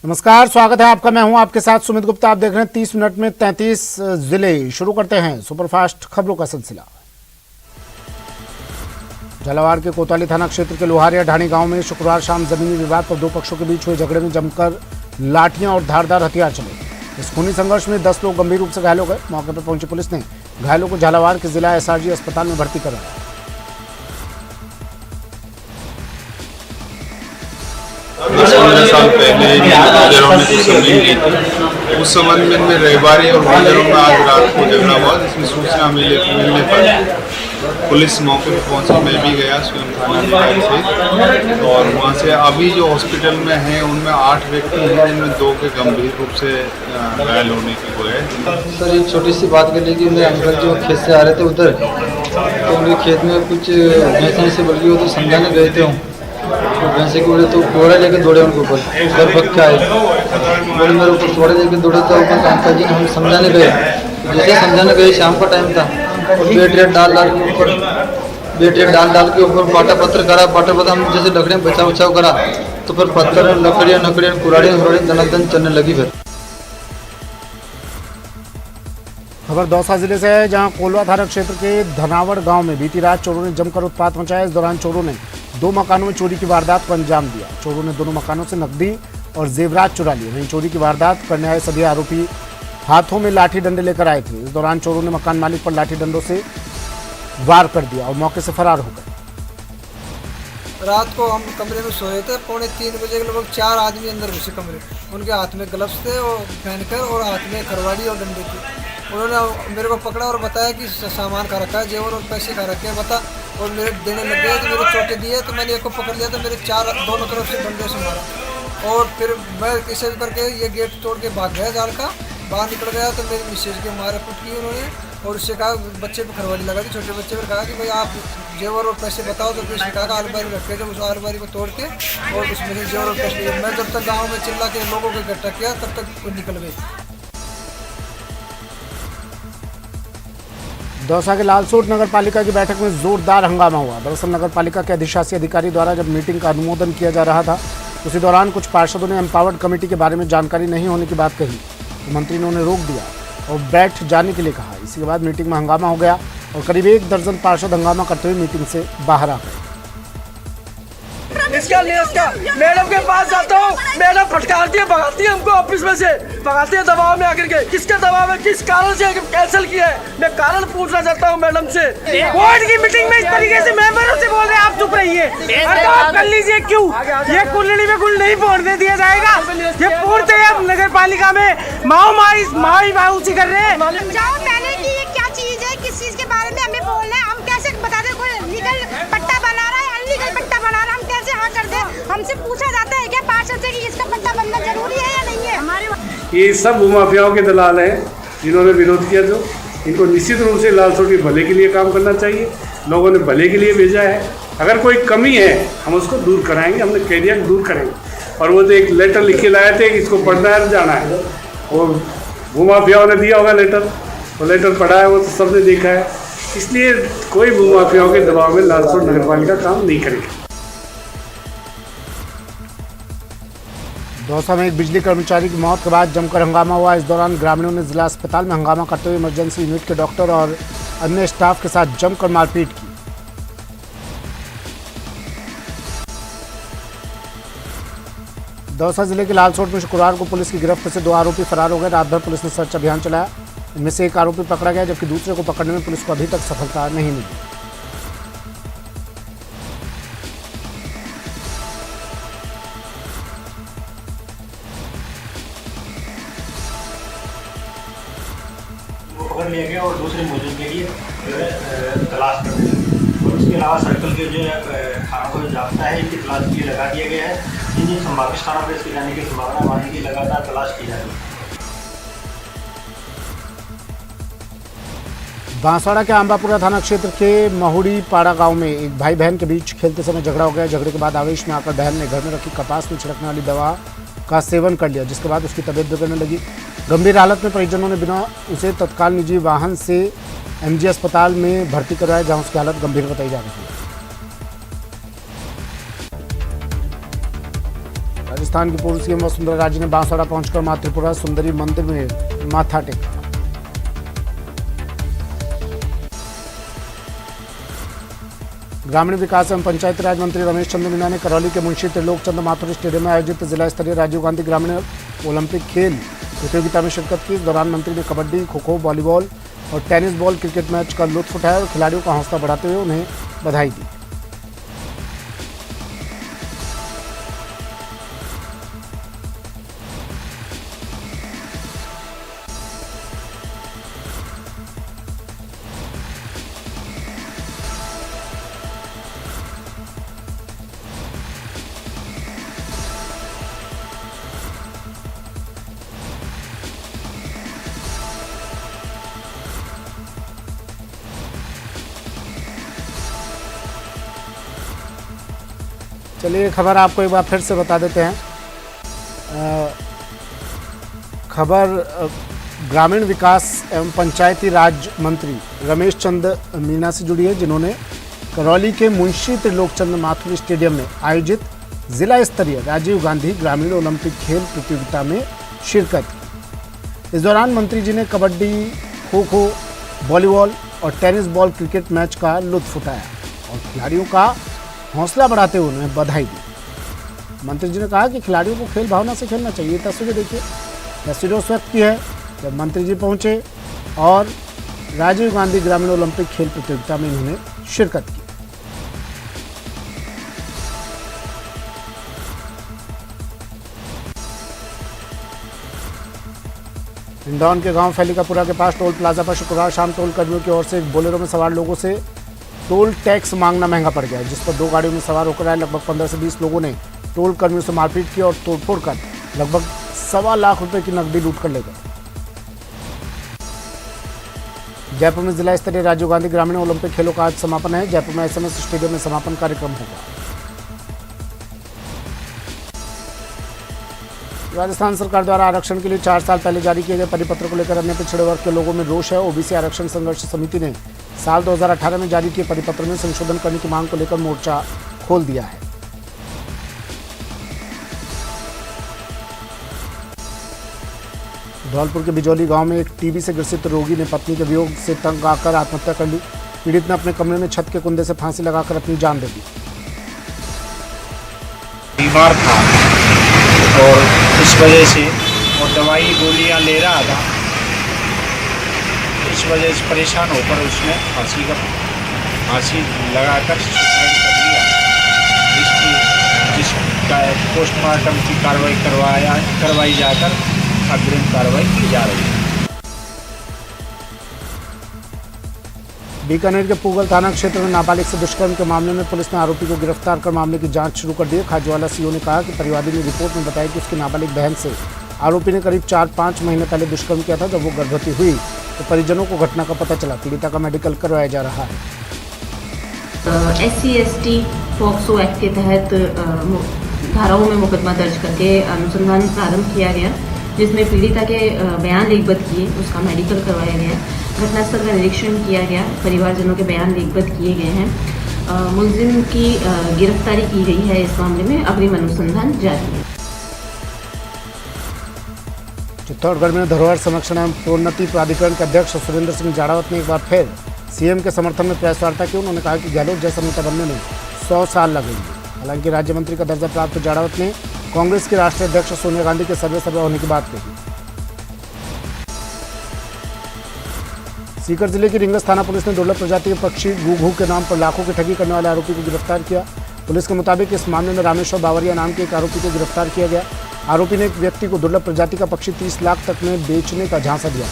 नमस्कार, स्वागत है आपका। मैं हूं आपके साथ सुमित गुप्ता। आप देख रहे हैं 30 मिनट में 33 जिले। शुरू करते हैं सुपरफास्ट खबरों का सिलसिला। झालावाड़ के कोतवाली थाना क्षेत्र के लोहारिया ढाणी गांव में शुक्रवार शाम जमीनी विवाद पर दो पक्षों के बीच हुए झगड़े में जमकर लाठियां और धारदार हथियार चले। इस खूनी संघर्ष में 10 लोग गंभीर रूप से घायल हो गए। मौके पर पहुंची पुलिस ने घायलों को झालावाड़ के जिला एसआरजी अस्पताल में भर्ती कराया। साल पहले गुजरों में कुछ जमीन ली थी। उस संबंध में रविवार और गुजरों में आज रात को झगड़ा हुआ, जिसमें सूचना मिलने पर पुलिस मौके पर पहुंची। मैं भी गया स्वयं थानाधिकारी से, और वहां से अभी जो हॉस्पिटल में हैं उनमें 8 व्यक्ति हैं, जिनमें 2 के गंभीर रूप से घायल होने की हुए है। सर, एक छोटी सी बात कर ली कि मेरे अंकल जो खेत से आ रहे थे उधर, तो उनके खेत में कुछ भैंसें से बल्कि वो तो समझाने गए थे हम, तो भैंसे के उड़े तो कोड़ा लेके दौड़े उनके ऊपर, घर भग के आए, बोले मेरे ऊपर कोड़े लेके दौड़े। तो ऊपर अंकल जी ने हम समझाने गए, जैसे समझाने गए शाम का टाइम था, और बेड रेट डाल के ऊपर बाटा पत्थर करा। बाटा पत्थर हम जैसे लकड़ियाँ बचाव करा, तो फिर पत्थर लकड़ियाँ कुराड़ियाँ दनादन चलने लगी। फिर खबर दौसा जिले से है, जहां कोलवा थाना क्षेत्र के धनावड़ गांव में बीती रात चोरों ने जमकर उत्पात मचाया। इस दौरान चोरों ने 2 मकानों में चोरी की वारदात को अंजाम दिया। चोरों ने दोनों मकानों से नकदी और जेवरात चुरा लिए। वहीं चोरी की वारदात करने आए सभी आरोपी हाथों में लाठी डंडे लेकर आए थे। इस दौरान चोरों ने मकान मालिक पर लाठी डंडों से वार कर दिया और मौके से फरार हो गए। रात को हम कमरे में सोए थे, 2:45 बजे के लगभग 4 आदमी अंदर घुसे कमरे। उनके हाथ में ग्लव्स थे और पहनकर, और हाथ में खरवाड़ी और डंडे थे। उन्होंने मेरे को पकड़ा और बताया कि सामान खा रखा है, जेवर और पैसे खा रखे हैं, बता। और मेरे देने लग गए, तो मेरे चोटें दिए, तो मैंने एक को पकड़ लिया, तो मेरे दोनों तरफ से डंडे से मारा। और फिर मैं किसी भी करके ये गेट तोड़ के भाग गया, जाल का बाहर निकल गया। तो मेरी मिसेज के मारे कुट की उन्होंने, और उससे कहा, बच्चे पर खरवाली लगा दी, छोटे बच्चे पर कहा कि भाई आप जेवर और पैसे बताओ। तो फिर कहा अलमारी रखे थे, उस अलमारी को तोड़ के और उसमें से जेवर और पैसे। मैं जब तक गाँव में चिल्ला के लोगों को इकट्ठा किया, तब तक वो निकल गए। दौसा के लालसोट नगर पालिका की बैठक में जोरदार हंगामा हुआ। दरअसल नगर पालिका के अधिशासी अधिकारी द्वारा जब मीटिंग का अनुमोदन किया जा रहा था, उसी दौरान कुछ पार्षदों ने एम्पावर्ड कमेटी के बारे में जानकारी नहीं होने की बात कही, तो मंत्री ने उन्हें रोक दिया और बैठ जाने के लिए कहा। इसी के बाद मीटिंग में हंगामा हो गया और करीब 1 दर्जन पार्षद हंगामा करते हुए मीटिंग से बाहर आ गए। इसका मैडम के पास जाता हूँ, मैडम फटकारती है, भगाती है हमको ऑफिस में से, भगाती है दबाव में आकर के। किसके दबाव में, किस कारण से कैंसिल किया है, मैं कारण पूछना चाहता हूँ मैडम से। बोर्ड की मीटिंग में इस तरीके से मेंबरों से बोल रहे हैं, आप चुप रहिए, आप कर लीजिए। क्यों ये कुंडली में गुल नहीं फोड़ने दिया जाएगा? ये पूर्णतः नगर पालिका में माई कर रहे हैं। पहले की ये क्या चीज है, किस चीज के बारे में हमें बोलना है? हम कैसे बता दें? कोई लीगल पट्टा बना रहा है, अनलीगल पट्टा बना रहा है, हम कैसे हाँ कर दें? हमसे पूछा जाता है क्या पार्षद से कि इसका पट्टा बनना जरूरी है या नहीं है? हमारे ये सब भूमाफियाओं के दलाल हैं जिन्होंने विरोध किया। जो इनको निश्चित रूप से लालसोट के भले के लिए काम करना चाहिए। लोगों ने भले के लिए भेजा है। अगर कोई कमी है हम उसको दूर कराएंगे, हमने कह दिया दूर करेंगे। और वो तो एक लेटर लिख के लाए थे कि इसको पढ़ना है, जाना है। और भूमाफियाओं ने दिया होगा लेटर, वो लेटर पढ़ा है, वो तो सबने देखा है। इसलिए कोई भूमाफियाओं के दबाव में लालसोट नगर पालिका काम नहीं करेगी। दौसा में एक बिजली कर्मचारी की मौत के बाद जमकर हंगामा हुआ। इस दौरान ग्रामीणों ने जिला अस्पताल में हंगामा करते हुए इमरजेंसी यूनिट के डॉक्टर और अन्य स्टाफ के साथ जमकर मारपीट की। दौसा जिले के लालसोट में शुक्रवार को पुलिस की गिरफ्त से 2 आरोपी फरार हो गए। रात भर पुलिस ने सर्च अभियान चलाया। इनमें से एक आरोपी पकड़ा गया, जबकि दूसरे को पकड़ने में पुलिस को अभी तक सफलता नहीं मिली। पकड़ लिया गया और दूसरे मुलजिम के लिए तलाश कर रहे हैं। और इसके अलावा सर्कल के जो थाना को जाता है, इसकी तलाश के लिए लगा दिया गया है। जिन संभावित स्थानों पर इसके जाने की संभावना मानने की लगातार तलाश की जा रही है। बांसवाड़ा के आंबापुरा थाना क्षेत्र के महुड़ी पाड़ा गांव में एक भाई बहन के बीच खेलते समय झगड़ा हो गया। झगड़े के बाद आवेश में आकर बहन ने घर में रखी कपास में छिड़कने वाली दवा का सेवन कर लिया, जिसके बाद उसकी तबीयत बिगड़ने लगी। गंभीर हालत में परिजनों ने बिना उसे तत्काल निजी वाहन से एमजी अस्पताल में भर्ती करवाया, जहां उसकी हालत गंभीर बताई जा रही है। राजस्थान की पूर्व सीएम वसुंधरा राजे ने बांसवाड़ा पहुंचकर मां त्रिपुरा सुंदरी मंदिर में माथा टेका। ग्रामीण विकास एवं पंचायती राज मंत्री रमेश चंद्र मीना ने करौली के मुंशी त्रिलोक चंद माथुर स्टेडियम में आयोजित जिला स्तरीय राजीव गांधी ग्रामीण ओलंपिक खेल प्रतियोगिता में शिरकत की। इस दौरान मंत्री ने कबड्डी, खो खो, वॉलीबॉल और टेनिस बॉल क्रिकेट मैच का लुत्फ उठाया और खिलाड़ियों का हौसला बढ़ाते हुए उन्हें बधाई दी। चलिए खबर आपको एक बार फिर से बता देते हैं। खबर ग्रामीण विकास एवं पंचायती राज मंत्री रमेश चंद्र मीना से जुड़ी है, जिन्होंने करौली के मुंशी त्रिलोक चंद माथुर स्टेडियम में आयोजित जिला स्तरीय राजीव गांधी ग्रामीण ओलंपिक खेल प्रतियोगिता में शिरकत की। इस दौरान मंत्री जी ने कबड्डी, खो खो, वॉलीबॉल और टेनिस बॉल क्रिकेट मैच का लुत्फ उठाया और खिलाड़ियों का हौसला बढ़ाते हुए उन्हें बधाई दी। मंत्री जी ने कहा कि खिलाड़ियों को खेल भावना से खेलना चाहिए। तस्वीरें देखिए, तस्वीरें उस वक्त की है जब मंत्री जी पहुंचे और राजीव गांधी ग्रामीण ओलंपिक खेल प्रतियोगिता में इन्होंने शिरकत की। इंदौर के गांव फैलिकापुरा के पास टोल प्लाजा पर शुक्रवार शाम टोल कर्मियों की ओर से एक बोलेरो में सवार लोगों से टोल टैक्स मांगना महंगा पड़ गया, जिस पर 2 गाड़ियों में सवार होकर आए लगभग 15 से 20 लोगों ने टोल कर्मियों से मारपीट की और तोड़फोड़ कर लगभग 1.25 लाख रुपए की नकदी लूट कर ले गए। जयपुर में जिला स्तरीय राजीव गांधी ग्रामीण ओलंपिक खेलों का आज समापन है। जयपुर में SMS स्टेडियम में समापन कार्यक्रम होगा। राजस्थान सरकार द्वारा आरक्षण के लिए 4 साल पहले जारी किए गए परिपत्र को लेकर अन्य पिछड़े वर्ग के लोगों में रोष है। ओबीसी आरक्षण संघर्ष समिति ने साल 2018 में जारी किए परिपत्र में संशोधन करने की मांग को लेकर मोर्चा खोल दिया है। धौलपुर के बिजौली गांव में एक टीबी से ग्रसित रोगी ने पत्नी के वियोग से तंग आकर आत्महत्या कर ली। पीड़ित ने अपने कमरे में छत के कुंदे से फांसी लगाकर अपनी जान दे दी। बीमार था और इस वजह से और दवाई गोलियां ले रहा था, इस वजह से परेशान होकर उसने फांसी लगाकर सुसाइड कर लिया, जिसका पोस्टमार्टम की कार्रवाई करवाई जाकर अग्रिम कार्रवाई की जा रही है। बीकानेर के पूगल थाना क्षेत्र में नाबालिग से दुष्कर्म के मामले में पुलिस ने आरोपी को गिरफ्तार कर मामले की जांच शुरू कर दी है। खाजवाला सीओ ने कहा कि परिवादी ने रिपोर्ट में बताया कि उसकी नाबालिग बहन से आरोपी ने करीब 4-5 महीने पहले दुष्कर्म किया था। जब वो गर्भवती हुई तो परिजनों को घटना का पता चला। पीड़िता का मेडिकल करवाया जा रहा है। SC/ST पॉक्सो एक्ट के तहत धाराओं में मुकदमा दर्ज करके अनुसंधान प्रारंभ किया गया, जिसमें पीड़िता के बयान लिखबद्ध किए, उसका मेडिकल करवाया गया, घटनास्थल का निरीक्षण किया गया, परिवारजनों के बयान लिखबद्ध किए गए हैं। मुलजिम की गिरफ्तारी की गई है। इस मामले में अग्रिम अनुसंधान जारी है। चित्तौड़गढ़ में धरोहर संरक्षण एवं प्रोन्नति प्राधिकरण के अध्यक्ष सुरेंद्र सिंह जाड़ावत ने एक बार फिर सीएम के समर्थन में प्रेस वार्ता की। उन्होंने कहा कि गहलोत जैसा नेता बनने में 100 साल लगेंगे। हालांकि राज्य मंत्री का दर्जा प्राप्त जाड़ावत ने कांग्रेस की राष्ट्रीय अध्यक्ष सोनिया गांधी के सर्वे होने की बात कही। सीकर जिले की रिंगस थाना पुलिस ने दुर्लभ प्रजाति के पक्षी घुघू के नाम पर लाखों की ठगी करने वाले आरोपी को गिरफ्तार किया। पुलिस के मुताबिक इस मामले में रामेश्वर बावरिया नाम के एक आरोपी को गिरफ्तार किया गया। आरोपी ने एक व्यक्ति को दुर्लभ प्रजाति का पक्षी 30 लाख तक में बेचने का झांसा दिया।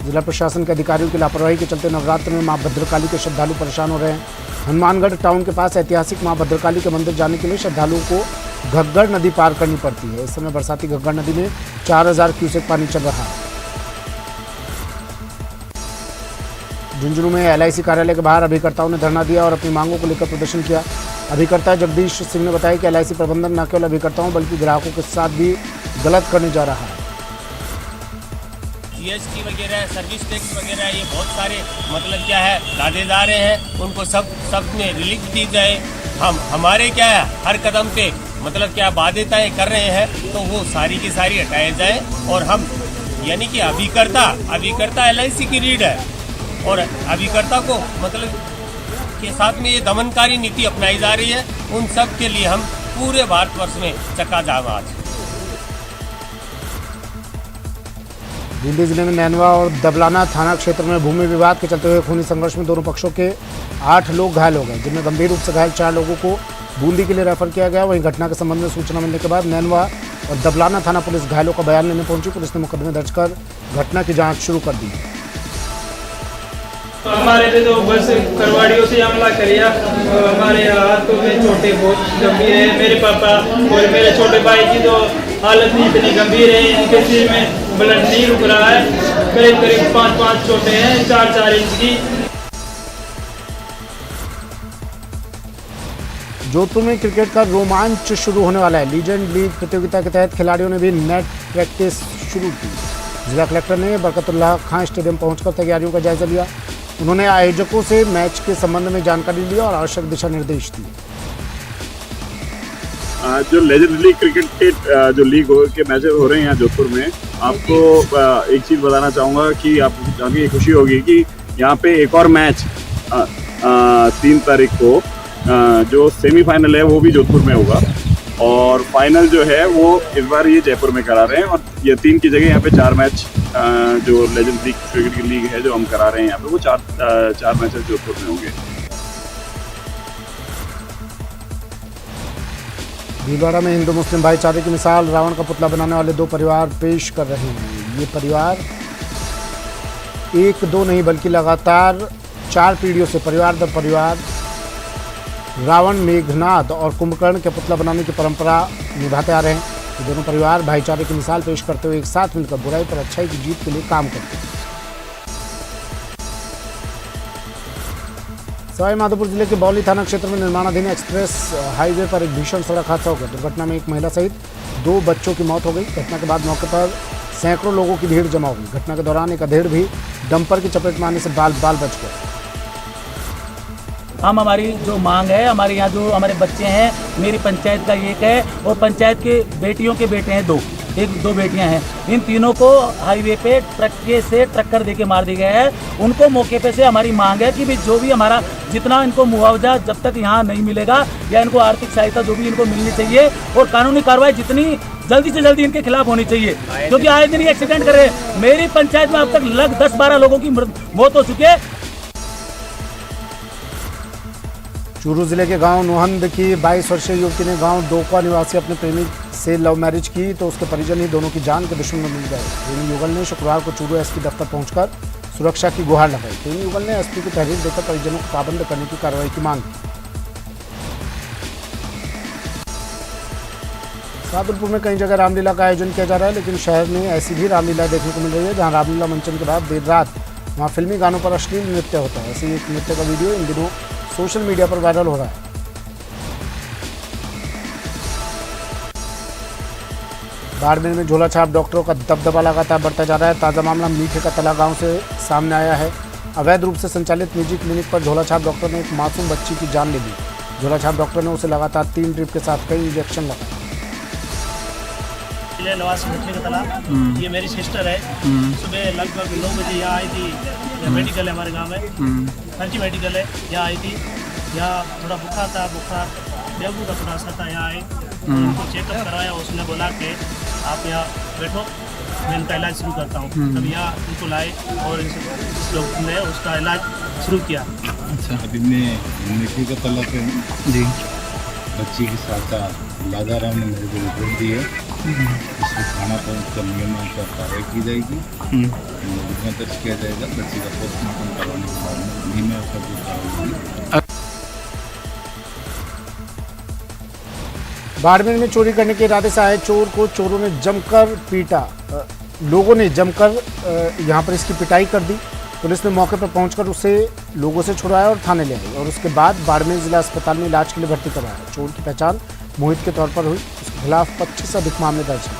जिला प्रशासन के अधिकारियों की लापरवाही के चलते नवरात्र में मां भद्रकाली के श्रद्धालु परेशान हो रहे हैं। हनुमानगढ़ टाउन के पास ऐतिहासिक मां भद्रकाली के मंदिर जाने के लिए श्रद्धालुओं को घग्गड़ नदी पार करनी पड़ती है। इस समय बरसाती घग्गड़ नदी में 4000 क्यूसेक पानी चल रहा है। झुंझुनू में LIC कार्यालय के बाहर अभिकर्ताओं ने धरना दिया और अपनी मांगों को लेकर प्रदर्शन किया। अभिकर्ता जगदीश सिंह ने बताया कि LIC प्रबंधन न केवल अभिकर्ताओं बल्कि ग्राहकों के साथ भी गलत करने जा रहा है। GST वगैरह, सर्विस टैक्स वगैरह, ये बहुत सारे मतलब क्या है दादेदारे हैं, उनको सब में रिलीफ दी जाए। हम हमारे क्या है हर कदम पे मतलब क्या बाध्यताएं कर रहे हैं तो वो सारी की सारी हटाए जाए और हम यानी कि अभिकर्ता LIC की रीड है और अभिकर्ता को मतलब के साथ में ये दमनकारी नीति अपनाई जा रही है। उन सब के लिए हम पूरे भारतवर्ष में चक्का जाम आज। बूंदी जिले में नैनवा और दबलाना थाना क्षेत्र में भूमि विवाद के चलते हुए खूनी संघर्ष में दोनों पक्षों के 8 लोग घायल हो गए, जिनमें गंभीर रूप से घायल 4 लोगों को बूंदी के लिए रेफर किया गया। वहीं घटना के संबंध में सूचना मिलने के बाद नैनवा और दबलाना थाना पुलिस घायलों का बयान लेने पहुंची। पुलिस ने मुकदमे दर्ज कर घटना की जांच शुरू कर दी। हमारे पे तो बस करवाड़ियों से हमला किया। हमारे हाथों में चोटें बहुत गंभीर है। मेरे पापा और मेरे छोटे भाई की तो हालत नहीं इतनी गंभीर है, इनके सिर में ब्लड नहीं रुक रहा है। करीब करीब 5 चोटें हैं, 4 इंच की। जोधपुर में क्रिकेट का रोमांच शुरू होने वाला है। लीजेंड लीग प्रतियोगिता के तहत खिलाड़ियों ने भी नेट प्रैक्टिस शुरू की। जिला कलेक्टर ने बरकतुल्लाह खां स्टेडियम पहुंचकर तैयारियों का जायजा लिया। उन्होंने आयोजकों से मैच के संबंध में जानकारी ली और आवश्यक दिशा निर्देश दिए। जो लेजेंड लीग क्रिकेट के जो लीग के मैचेस हो रहे हैं यहाँ जोधपुर में, आपको एक चीज़ बताना चाहूँगा कि आपको जान के खुशी होगी कि यहाँ पे एक और मैच 3 तारीख को जो सेमीफाइनल है वो भी जोधपुर में होगा और फाइनल जो है वो इस बार ये जयपुर में करा रहे हैं। और ये 3 की जगह यहाँ पे 4 मैच जो लेजेंड लीग क्रिकेट की लीग है जो हम करा रहे हैं यहाँ पे, वो 4 मैचेस जोधपुर में होंगे। भीलवाड़ा में हिंदू मुस्लिम भाईचारे की मिसाल रावण का पुतला बनाने वाले 2 परिवार पेश कर रहे हैं। ये परिवार 1-2 नहीं बल्कि लगातार 4 पीढ़ियों से परिवार दर परिवार रावण, मेघनाद और कुंभकर्ण के पुतला बनाने की परंपरा निभाते आ रहे हैं। ये दोनों परिवार भाईचारे की मिसाल पेश करते हुए एक साथ मिलकर बुराई पर अच्छाई की जीत के लिए काम करते हैं। सवाई माधोपुर जिले के बौली थाना क्षेत्र में निर्माणाधीन एक्सप्रेस हाईवे पर एक भीषण सड़क हादसा हो गया। दुर्घटना में एक महिला सहित 2 बच्चों की मौत हो गई। घटना के बाद मौके पर सैकड़ों लोगों की भीड़ जमा हो गई। घटना के दौरान एक अधेड़ भी डंपर की चपेट में आने से बाल बच गए। हम हमारी जो मांग है, हमारे यहाँ जो हमारे बच्चे हैं, मेरी पंचायत का एक है और पंचायत के बेटियों के बेटे हैं 2 बेटियां हैं। इन तीनों को हाईवे पे ट्रक से टक्कर देके मार दिया गया है। उनको मौके पे से हमारी मांग है कि भी जो भी हमारा जितना इनको मुआवजा जब तक यहाँ नहीं मिलेगा या इनको आर्थिक सहायता जो भी इनको मिलनी चाहिए और कानूनी कार्रवाई जितनी जल्दी से जल्दी इनके खिलाफ होनी चाहिए, क्योंकि आए दिन ये एक्सीडेंट कर रहे हैं। मेरी पंचायत में अब तक लग 10-12 लोगों की मौत हो चुकी है। चूरू जिले के गांव नोहंद की 22 वर्षीय युवती ने गांव दोकवा निवासी अपने प्रेमी से लव मैरिज की तो उसके परिजन ही दोनों की जान के दुश्मन मिल गए। प्रेमी युगल ने शुक्रवार को चूरू एसपी दफ्तर पहुंचकर सुरक्षा की गुहार लगाई। प्रेमी युगल ने एसपी को तहरीर देकर परिजनों को पाबंद करने की कार्रवाई की मांग की। सादुलपुर में कई जगह रामलीला का आयोजन किया जा रहा है, लेकिन शहर में ऐसी भी रामलीला देखने को मिल रही है जहां रामलीला मंचन के बाद देर रात वहां फिल्मी गानों पर अश्लील नृत्य होता है। ऐसे एक नृत्य का वीडियो इन दिनों सोशल मीडिया पर वायरल हो रहा है। बाड़मेर में झोला छाप डॉक्टरों का दबदबा लगातार बढ़ता जा रहा है। ताज़ा मामला मीठे का तला गांव से सामने आया है। अवैध रूप से संचालित निजी क्लिनिक पर झोला छाप डॉक्टर ने एक मासूम बच्ची की जान ले ली। झोला छाप डॉक्टर ने उसे लगातार 3 ड्रिप के साथ कई इंजेक्शन लगाए। नवाज मीठे का तला, ये मेरी सिस्टर है। सुबह लगभग 9 बजे यहाँ आई थी। मेडिकल है हमारे गाँव में, फर्जी मेडिकल है। यहाँ आई थी, यहाँ थोड़ा बुखार था, डेंगू का थोड़ा सा था। यहाँ आई, उनको चेकअप करवाया। उसने बोला कि आप यहाँ बैठो, मैं इनका इलाज शुरू करता हूँ। तब यहाँ इनको लाए और इस लोग ने उसका इलाज शुरू किया। अच्छा, अभी मैं मीठे का तला पे जी बच्ची के साथ लादा राम ने मुझे रिपोर्ट दी है। इसमें खाना पहुँच कर नियमानुसार कार्रवाई की जाएगी, मुकदमा दर्ज किया जाएगा। बच्ची का पोस्टमार्टम करवाने के बाद नियमानुसार जो कार्रवाई होगी। बाड़मेर में चोरी करने के इरादे से आए चोर को चोरों ने जमकर पीटा। लोगों ने जमकर यहां पर इसकी पिटाई कर दी। पुलिस ने मौके पर पहुंचकर उसे लोगों से छुड़ाया और थाने ले आई और उसके बाद बाड़मेर जिला अस्पताल में इलाज के लिए भर्ती करवाया। चोर की पहचान मोहित के तौर पर हुई। उसके खिलाफ 25 से अधिक मामले दर्ज हैं।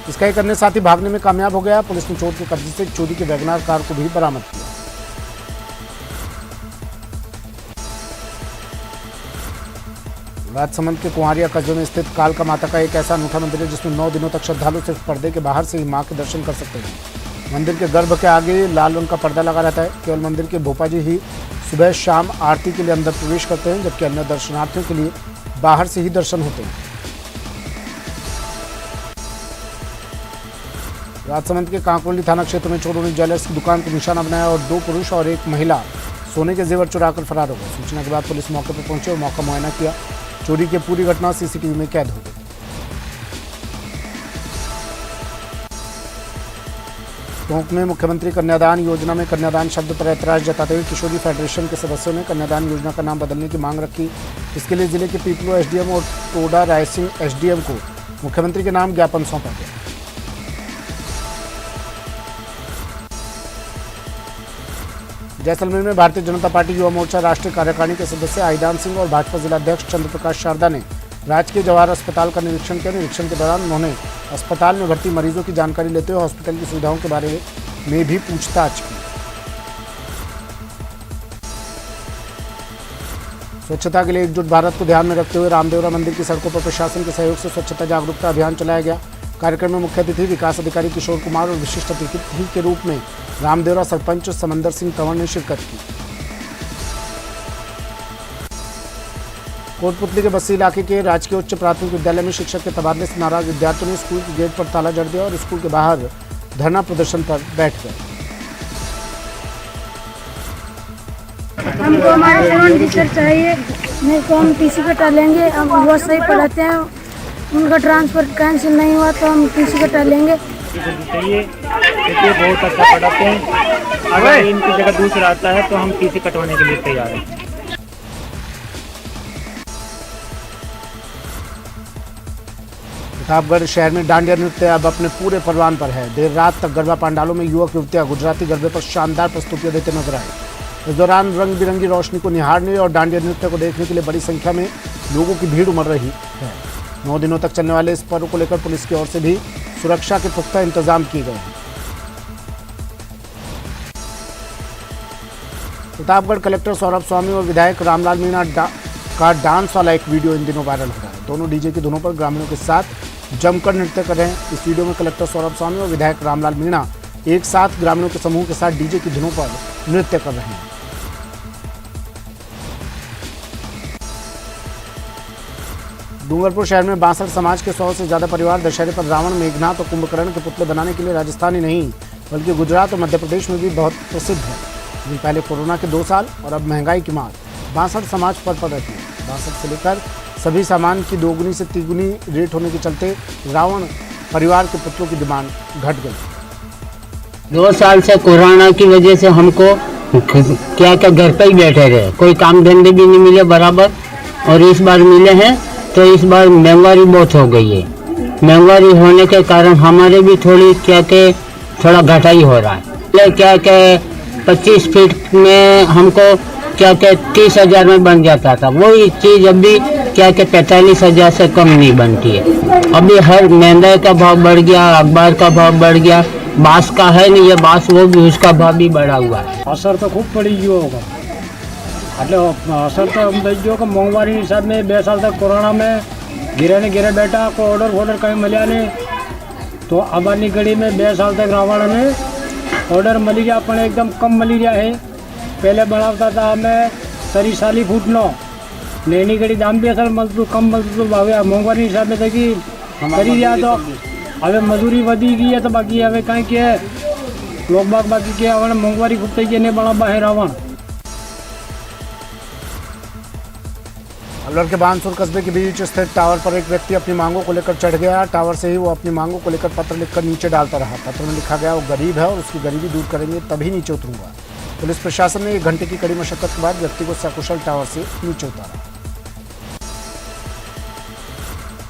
इसका एक अन्य साथी भागने में कामयाब हो गया। पुलिस ने चोर के कब्जे से चोरी की वैगनार कार को भी बरामद किया। राजसमंद के कुंवारिया कस्बे में स्थित कालका माता का एक ऐसा अनूठा मंदिर है जिसमें 9 दिनों तक श्रद्धालु सिर्फ पर्दे के बाहर से ही मां के दर्शन कर सकते हैं। मंदिर के गर्भ के आगे लाल रंग का पर्दा लगा रहता है। केवल मंदिर के भोपाजी ही सुबह शाम आरती के लिए अंदर प्रवेश करते हैं, जबकि अन्य दर्शनार्थियों के लिए बाहर से ही दर्शन होते हैं। राजसमंद के कांकोली थाना क्षेत्र में चोरों ने ज्वेलर्स की दुकान को निशाना बनाया और 2 पुरुष और 1 महिला सोने के जेवर चुराकर फरार हो गए। सूचना के बाद पुलिस मौके पर पहुंची और मौका मुआयना किया। चोरी की पूरी घटना सीसीटीवी में कैद हो गई। टोंक में मुख्यमंत्री कन्यादान योजना में कन्यादान शब्द पर ऐतराज जताते हुए किशोरी फेडरेशन के सदस्यों ने कन्यादान योजना का नाम बदलने की मांग रखी। इसके लिए जिले के पीपलो एसडीएम और टोडा रायसिंह एसडीएम को मुख्यमंत्री के नाम ज्ञापन सौंपा गया। जैसलमेर में भारतीय जनता पार्टी युवा मोर्चा राष्ट्रीय कार्यकारिणी के सदस्य आईदान सिंह और भाजपा जिलाध्यक्ष चंद्रप्रकाश शारदा ने राजकीय जवाहर अस्पताल का निरीक्षण किया। निरीक्षण के दौरान उन्होंने अस्पताल में भर्ती मरीजों की जानकारी लेते हुए हॉस्पिटल की सुविधाओं के बारे में भी पूछताछ की। स्वच्छता के लिए एकजुट भारत को ध्यान में रखते हुए रामदेवरा मंदिर की सड़कों पर प्रशासन के सहयोग से स्वच्छता जागरूकता अभियान चलाया गया। कार्यक्रम में मुख्य अतिथि विकास अधिकारी किशोर कुमार और विशिष्ट अतिथि के रूप में रामदेवरा सरपंच समंदर सिंह तंवर ने शिरकत की। कोटपुतली के बस्सी इलाके के राजकीय उच्च प्राथमिक विद्यालय में शिक्षक के तबादले से नाराज विद्यार्थियों ने स्कूल के गेट पर ताला जड़ दिया और स्कूल के बाहर धरना प्रदर्शन पर बैठ गए। हमको हमारे फोन टीचर चाहिए, नहीं तो हम टीसी कटा लेंगे। हम बहुत सही पढ़ाते हैं, उनका ट्रांसफर कैंसिल नहीं हुआ तो हम टीसी कटा लेंगे। चाहिए क्योंकि बहुत अच्छा पढ़ाते हैं। अगर इनकी जगह दूसरा आता है तो हम टीसी कटवाने के लिए तैयार हैं। प्रतापगढ़ शहर में डांडिया नृत्य अब अपने पूरे परवान पर है। देर रात तक गरबा पंडालों में युवक युवतियां गुजराती गरबे पर शानदार प्रस्तुतियां देते नजर आए। इस दौरान रंग बिरंगी रोशनी को निहारने और डांडिया नृत्य को देखने के लिए बड़ी संख्या में लोगों की भीड़ उमड़ रही है। 9 दिनों तक चलने वाले इस पर्व को लेकर पुलिस की ओर से भी सुरक्षा के पुख्ता इंतजाम किए गए हैं। प्रतापगढ़ कलेक्टर सौरभ स्वामी और विधायक रामलाल मीणा का डांस वाला एक वीडियो इन दिनों वायरल हो रहा है। दोनों डीजे की धुनों पर ग्रामीणों के साथ जमकर नृत्य कर रहे हैं। इस वीडियो में कलेक्टर सौरभ स्वामी और विधायक रामलाल मीणा एक साथ ग्रामीणों के समूह के साथ डीजे की धुनों पर नृत्य कर रहे हैं। डूंगरपुर शहर में 62 समाज के 100 से ज्यादा परिवार दशहरे पर रावण, मेघनाथ और कुंभकर्ण के पुतले बनाने के लिए राजस्थान ही नहीं बल्कि गुजरात और मध्य प्रदेश में भी बहुत प्रसिद्ध है। लेकिन पहले कोरोना के 2 साल और अब महंगाई की मार 62 समाज पर पड़ रही है। 62 से लेकर सभी सामान की 2 से 3 रेट होने के चलते रावण परिवार के पुतलों की डिमांड घट गई। 2 साल से कोरोना की वजह से हमको क्या घर पे ही बैठे रहे, कोई काम धंधे भी नहीं मिले बराबर, और इस बार मिले हैं तो इस बार महंगाई बहुत हो गई है। महंगाई होने के कारण हमारे भी थोड़ा घटाई हो रहा है। क्या 25 फीट में हमको 30,000 में बन जाता था, वही चीज़ अभी 45,000 से कम नहीं बनती है। अभी हर महंगाई का भाव बढ़ गया, अखबार का भाव बढ़ गया, बांस का है नहीं ये बांस, वो भी उसका भाव भी बढ़ा हुआ है। असर तो खूब पड़ी गयो होगा, એટલે અસર તો એમ થઈ ગયો કે મોંઘવારી હિસાબે 2 साल तक कोरोना में ઘેરે બેઠા, કોઈ ઓર્ડર કંઈ મળ્યા નહીં, તો આબાની ઘડી में 2 साल तक रावण में ऑर्डर मिली गया પણ एकदम कम मिली गया है। पहले बनावता था हमें 40 फूटनो ने एनी घड़ी दाम भी असर મળતું कम મળતું, तो હવે મોંઘવારી હિસાબે થકી કરી રહ્યા તો હવે મજૂરી વધી ગઈ है, तो बाकी હવે કાંઈ કે लोग बाकी के હવે મોંઘવારી ખૂબ થઈ ગઈ ને બનાવવા है रावण। अलवर के बानसूर कस्बे के बीच स्थित टावर पर एक व्यक्ति अपनी मांगों को लेकर चढ़ गया। टावर से ही वो अपनी मांगों को लेकर पत्र लिखकर नीचे डालता रहा। पत्र में लिखा गया वो गरीब है और उसकी गरीबी दूर करेंगे तभी नीचे उतरूंगा। पुलिस प्रशासन ने 1 घंटे की कड़ी मशक्कत के बाद व्यक्ति को सकुशल टावर से नीचे उतारा।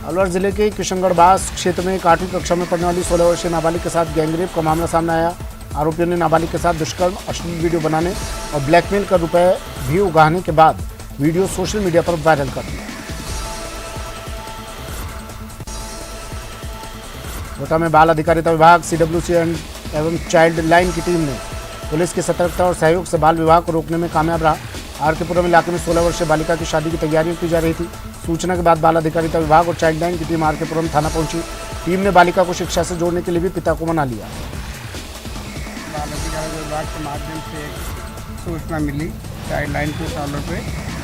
अलवर जिले के किशनगढ़ बास क्षेत्र में 8वीं कक्षा में पढ़ने वाली 16 वर्षीय नाबालिग के साथ गैंगरेप का मामला सामने आया। आरोपियों ने नाबालिग के साथ दुष्कर्म, अश्लील वीडियो बनाने और ब्लैकमेल कर रुपए भी उगाहने के बाद वीडियो सोशल मीडिया पर वायरल कर दिया। कोटा में बाल अधिकारिता विभाग, सीडब्ल्यूसी एवं चाइल्ड लाइन की टीम ने पुलिस की सतर्कता और सहयोग से बाल विवाह को रोकने में कामयाब रहा। आर के पुरम इलाके में 16 वर्षीय बालिका की शादी की तैयारियां की जा रही थी। सूचना के बाद बाल अधिकारिता विभाग और चाइल्ड लाइन की टीम आर के पुरम थाना पहुंची। टीम ने बालिका को शिक्षा से जोड़ने के लिए भी पिता को मना लिया। बाल अधिकारी विभाग के माध्यम से एक सूचना मिली चाइल्ड लाइन के तौर पे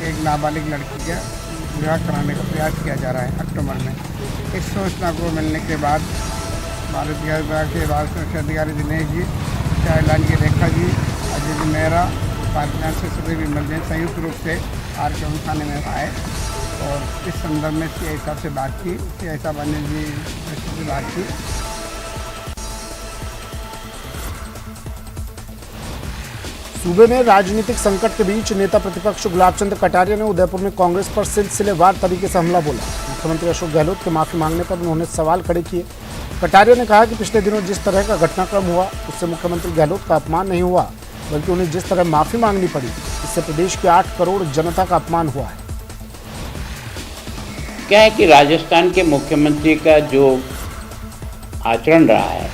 एक नाबालिग लड़की का विवाह कराने का प्रयास किया जा रहा है अक्टूबर में। इस सूचना को मिलने के बाद बाल अधिकारी विभाग के बाल सुरक्षा अधिकारी दिनेश जी, चाइल्ड लाइन के रेखा जी, अजय जी मेहरा, पार्टनर से सभी भी मिलने संयुक्त रूप से आर के थाने में आए और इस संदर्भ में सीआई साहब से बात की, सीआई साहब अनिल जी से बात की। सूबे में राजनीतिक संकट के बीच नेता प्रतिपक्ष गुलाबचंद कटारिया ने उदयपुर में कांग्रेस पर सिलसिलेवार तरीके से हमला बोला। मुख्यमंत्री अशोक गहलोत के माफी मांगने पर उन्होंने सवाल खड़े किए। कटारिया ने कहा कि पिछले दिनों जिस तरह का घटनाक्रम हुआ उससे मुख्यमंत्री गहलोत का अपमान नहीं हुआ, बल्कि उन्हें जिस तरह माफी मांगनी पड़ी इससे प्रदेश के 8 करोड़ जनता का अपमान हुआ है। क्या है कि राजस्थान के मुख्यमंत्री का जो आचरण रहा है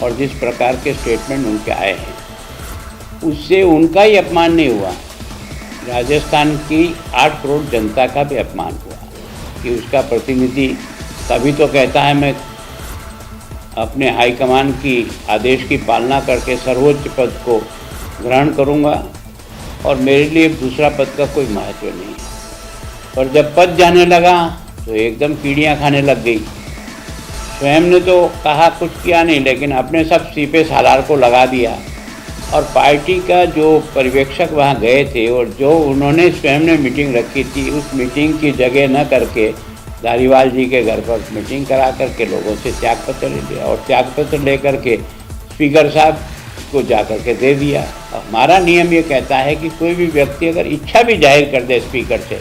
और जिस प्रकार के स्टेटमेंट उनके आए हैं उससे उनका ही अपमान नहीं हुआ, राजस्थान की 8 करोड़ जनता का भी अपमान हुआ कि उसका प्रतिनिधि तभी तो कहता है मैं अपने हाईकमान की आदेश की पालना करके सर्वोच्च पद को ग्रहण करूंगा और मेरे लिए दूसरा पद का कोई महत्व नहीं है। पर जब पद जाने लगा तो एकदम कीड़ियाँ खाने लग गई। स्वयं ने तो कहा कुछ किया नहीं, लेकिन अपने सब सीपे सालार को लगा दिया और पार्टी का जो पर्यवेक्षक वहाँ गए थे और जो उन्होंने स्वयं ने मीटिंग रखी थी उस मीटिंग की जगह न करके धारीवाल जी के घर पर मीटिंग करा करके लोगों से त्यागपत्र ले लिया और त्यागपत्र लेकर के स्पीकर साहब को जा कर के दे दिया। हमारा नियम ये कहता है कि कोई भी व्यक्ति अगर इच्छा भी जाहिर कर दे स्पीकर से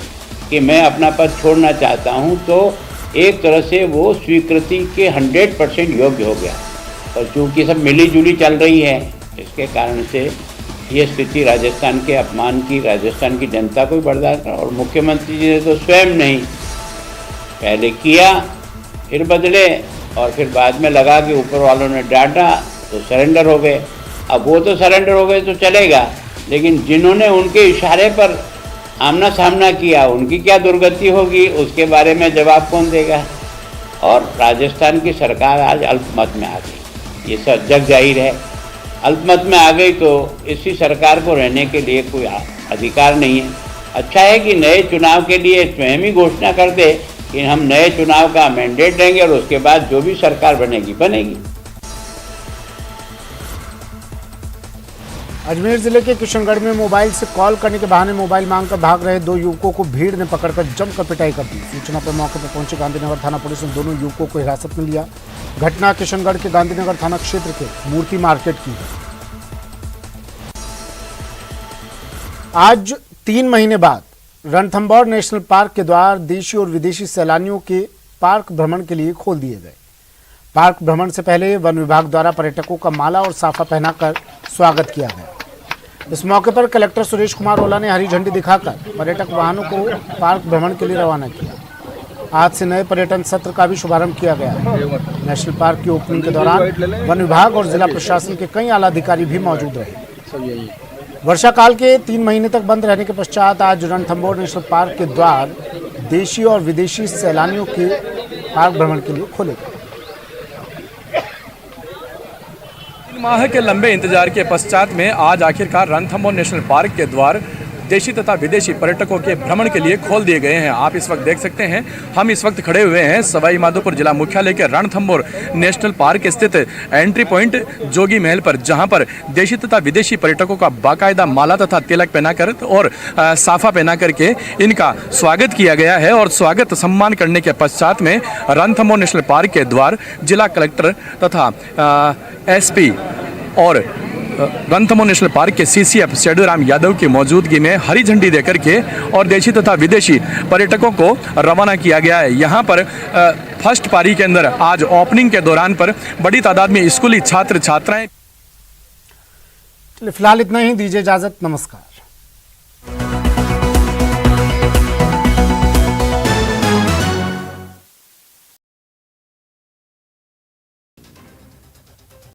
कि मैं अपना पद छोड़ना चाहता हूँ तो एक तरह से वो स्वीकृति के 100% योग्य हो गया। और चूँकि सब मिली जुली चल रही है इसके कारण से ये स्थिति राजस्थान के अपमान की राजस्थान की जनता को भी बर्दाश्त कर और मुख्यमंत्री जी ने तो स्वयं नहीं पहले किया फिर बदले और फिर बाद में लगा कि ऊपर वालों ने डांटा तो सरेंडर हो गए। अब वो तो सरेंडर हो गए तो चलेगा, लेकिन जिन्होंने उनके इशारे पर आमना सामना किया उनकी क्या दुर्गति होगी उसके बारे में जवाब कौन देगा। और राजस्थान की सरकार आज अल्पमत में आ गई, ये सब जग जाहिर है। अल्पमत में आ गई तो इसी सरकार को रहने के लिए कोई अधिकार नहीं है। अच्छा है कि नए चुनाव के लिए स्वयं ही घोषणा कर दे कि हम नए चुनाव का मैंडेट देंगे और उसके बाद जो भी सरकार बनेगी बनेगी। अजमेर जिले के किशनगढ़ में मोबाइल से कॉल करने के बहाने मोबाइल मांगकर भाग रहे 2 युवकों को भीड़ ने पकड़कर जमकर पिटाई कर दी। सूचना पर मौके पर पहुंची गांधीनगर थाना पुलिस ने दोनों युवकों को हिरासत में लिया। घटना किशनगढ़ के गांधीनगर थाना क्षेत्र के मूर्ति मार्केट की है। आज 3 महीने बाद रणथंभौर नेशनल पार्क के द्वार देशी और विदेशी सैलानियों के पार्क भ्रमण के लिए खोल दिए गए। पार्क भ्रमण से पहले वन विभाग द्वारा पर्यटकों का माला और साफा पहनाकर स्वागत किया गया। इस मौके पर कलेक्टर सुरेश कुमार ओला ने हरी झंडी दिखाकर पर्यटक वाहनों को पार्क भ्रमण के लिए रवाना किया। आज से नए पर्यटन सत्र का भी शुभारंभ किया गया है। नेशनल पार्क की ओपनिंग के दौरान वन विभाग और जिला प्रशासन के कई आला अधिकारी भी मौजूद रहे। वर्षा काल के 3 महीने तक बंद रहने के पश्चात आज रणथंभौर नेशनल पार्क के द्वार देशी और विदेशी सैलानियों के पार्क भ्रमण के लिए खोले गए। 3 माह के लंबे इंतजार के पश्चात में आज आखिरकार रणथंभौर नेशनल पार्क के द्वार देशी तथा विदेशी पर्यटकों के भ्रमण के लिए खोल दिए गए हैं। आप इस वक्त देख सकते हैं, हम इस वक्त खड़े हुए हैं सवाई माधोपुर जिला मुख्यालय के रणथंभौर नेशनल पार्क स्थित एंट्री पॉइंट जोगी महल पर, जहां पर देशी तथा विदेशी पर्यटकों का बाकायदा माला तथा तिलक पहनाकर और साफा पहना करके इनका स्वागत किया गया है। और स्वागत सम्मान करने के पश्चात में रणथंभौर नेशनल पार्क के द्वार जिला कलेक्टर तथा SP और रणथंभौर नेशनल पार्क के CCF शेडूराम यादव की मौजूदगी में हरी झंडी देकर के और देशी तथा विदेशी पर्यटकों को रवाना किया गया है। यहाँ पर फर्स्ट पारी के अंदर आज ओपनिंग के दौरान पर बड़ी तादाद में स्कूली छात्र छात्राएं। फिलहाल इतना ही, दीजिए इजाजत, नमस्कार।